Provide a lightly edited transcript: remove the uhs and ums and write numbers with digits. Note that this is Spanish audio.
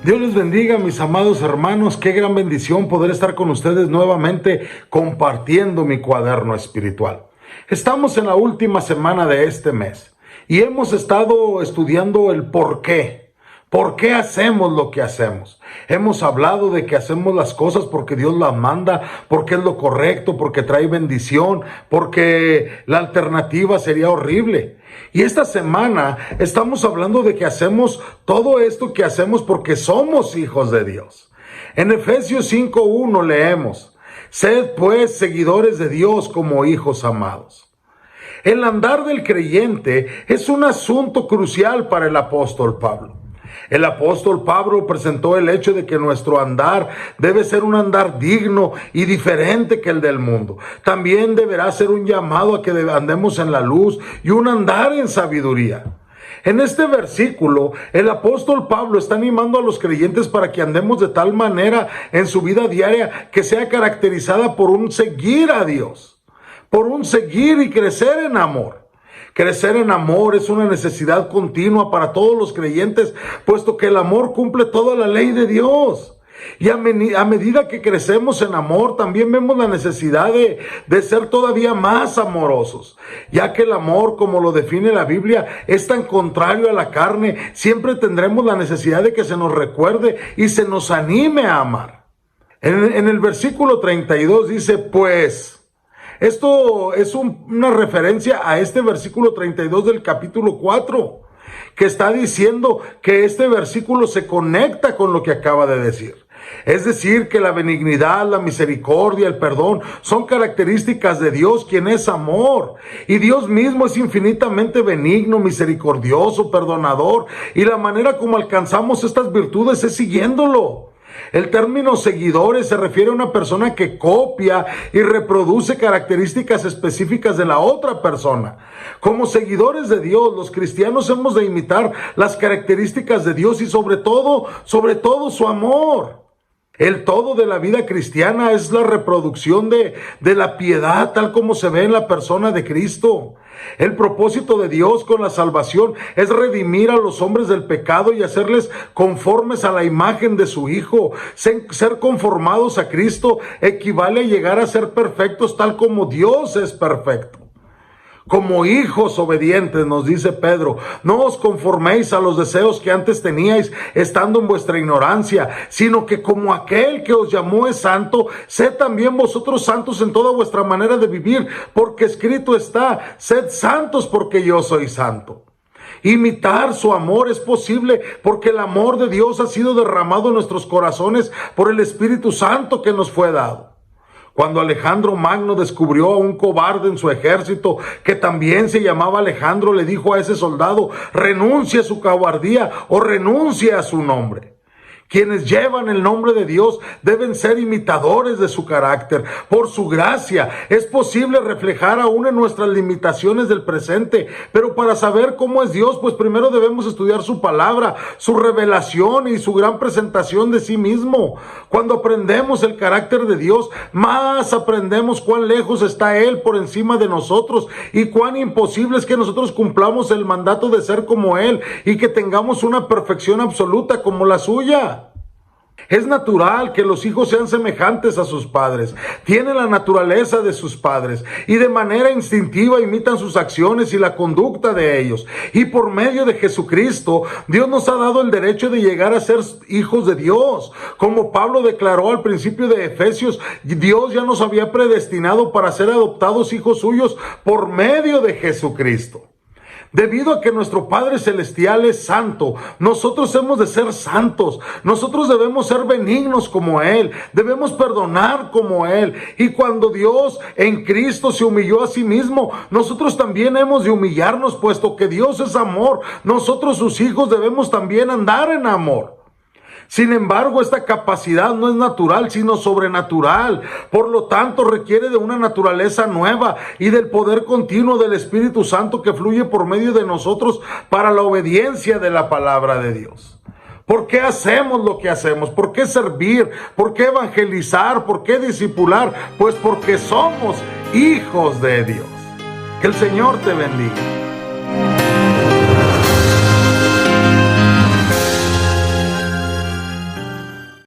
Dios les bendiga, mis amados hermanos. Qué gran bendición poder estar con ustedes nuevamente compartiendo mi cuaderno espiritual. Estamos en la última semana de este mes y hemos estado estudiando el por qué. ¿Por qué hacemos lo que hacemos? Hemos hablado de que hacemos las cosas porque Dios las manda, porque es lo correcto, porque trae bendición, porque la alternativa sería horrible. Y esta semana estamos hablando de que hacemos todo esto que hacemos porque somos hijos de Dios. En Efesios 5:1 leemos: sed pues seguidores de Dios como hijos amados. El andar del creyente es un asunto crucial para el apóstol Pablo. El apóstol Pablo presentó el hecho de que nuestro andar debe ser un andar digno y diferente que el del mundo. También deberá ser un llamado a que andemos en la luz y un andar en sabiduría. En este versículo, el apóstol Pablo está animando a los creyentes para que andemos de tal manera en su vida diaria que sea caracterizada por un seguir a Dios, por un seguir y crecer en amor. Crecer en amor es una necesidad continua para todos los creyentes, puesto que el amor cumple toda la ley de Dios. Y a medida que crecemos en amor, también vemos la necesidad de ser todavía más amorosos, ya que el amor, como lo define la Biblia, es tan contrario a la carne. Siempre tendremos la necesidad de que se nos recuerde y se nos anime a amar. En el versículo 32 dice, pues... Esto es una referencia a este versículo 32 del capítulo 4, que está diciendo que este versículo se conecta con lo que acaba de decir. Es decir, que la benignidad, la misericordia, el perdón son características de Dios, quien es amor. Y Dios mismo es infinitamente benigno, misericordioso, perdonador. Y la manera como alcanzamos estas virtudes es siguiéndolo. El término seguidores se refiere a una persona que copia y reproduce características específicas de la otra persona. Como seguidores de Dios, los cristianos hemos de imitar las características de Dios y sobre todo su amor. El todo de la vida cristiana es la reproducción de la piedad tal como se ve en la persona de Cristo. El propósito de Dios con la salvación es redimir a los hombres del pecado y hacerles conformes a la imagen de su Hijo. Ser conformados a Cristo equivale a llegar a ser perfectos tal como Dios es perfecto. Como hijos obedientes, nos dice Pedro, no os conforméis a los deseos que antes teníais estando en vuestra ignorancia, sino que como aquel que os llamó es santo, sed también vosotros santos en toda vuestra manera de vivir, porque escrito está, sed santos porque yo soy santo. Imitar su amor es posible porque el amor de Dios ha sido derramado en nuestros corazones por el Espíritu Santo que nos fue dado. Cuando Alejandro Magno descubrió a un cobarde en su ejército que también se llamaba Alejandro, le dijo a ese soldado, renuncie a su cobardía o renuncie a su nombre. Quienes llevan el nombre de Dios deben ser imitadores de su carácter. Por su gracia es posible reflejar aún en nuestras limitaciones del presente. Pero para saber cómo es Dios, pues primero debemos estudiar su palabra, su revelación y su gran presentación de sí mismo. Cuando aprendemos el carácter de Dios, más aprendemos cuán lejos está Él por encima de nosotros y cuán imposible es que nosotros cumplamos el mandato de ser como Él y que tengamos una perfección absoluta como la suya. Es natural que los hijos sean semejantes a sus padres, tienen la naturaleza de sus padres y de manera instintiva imitan sus acciones y la conducta de ellos. Y por medio de Jesucristo, Dios nos ha dado el derecho de llegar a ser hijos de Dios. Como Pablo declaró al principio de Efesios, Dios ya nos había predestinado para ser adoptados hijos suyos por medio de Jesucristo. Debido a que nuestro Padre Celestial es santo, nosotros hemos de ser santos. Nosotros debemos ser benignos como Él, debemos perdonar como Él. Y cuando Dios en Cristo se humilló a sí mismo, nosotros también hemos de humillarnos, puesto que Dios es amor. Nosotros, sus hijos, debemos también andar en amor. Sin embargo, esta capacidad no es natural, sino sobrenatural. Por lo tanto, requiere de una naturaleza nueva y del poder continuo del Espíritu Santo que fluye por medio de nosotros para la obediencia de la palabra de Dios. ¿Por qué hacemos lo que hacemos? ¿Por qué servir? ¿Por qué evangelizar? ¿Por qué discipular? Pues porque somos hijos de Dios. Que el Señor te bendiga.